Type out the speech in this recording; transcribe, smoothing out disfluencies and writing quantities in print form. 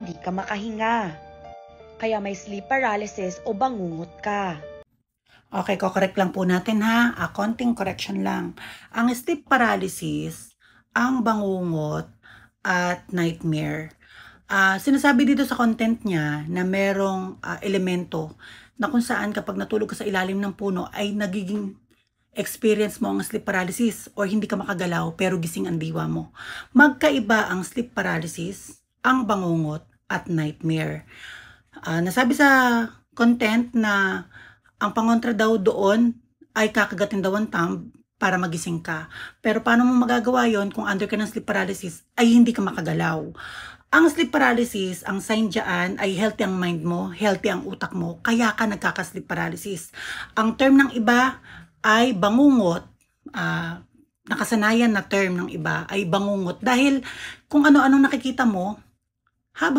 Hindi ka makahinga. Kaya may sleep paralysis o bangungot ka. Okay, correct lang po natin ha. Konting correction lang. Ang sleep paralysis, ang bangungot, at nightmare. Sinasabi dito sa content niya na merong elemento na kung saan kapag natulog ka sa ilalim ng puno ay nagiging experience mo ang sleep paralysis or hindi ka makagalaw pero gising ang diwa mo. Magkaiba ang sleep paralysis, ang bangungot, at nightmare. Nasabi sa content na ang pangontra daw doon ay kakagatin daw ang thumb para magising ka. Pero paano mo magagawa yon kung under ka ng sleep paralysis ay hindi ka makagalaw? Ang sleep paralysis, ang sign dyan ay healthy ang mind mo, healthy ang utak mo, kaya ka nagkaka-sleep paralysis. Ang term ng iba ay bangungot, nakasanayan na term ng iba ay bangungot dahil kung ano-anong nakikita mo habang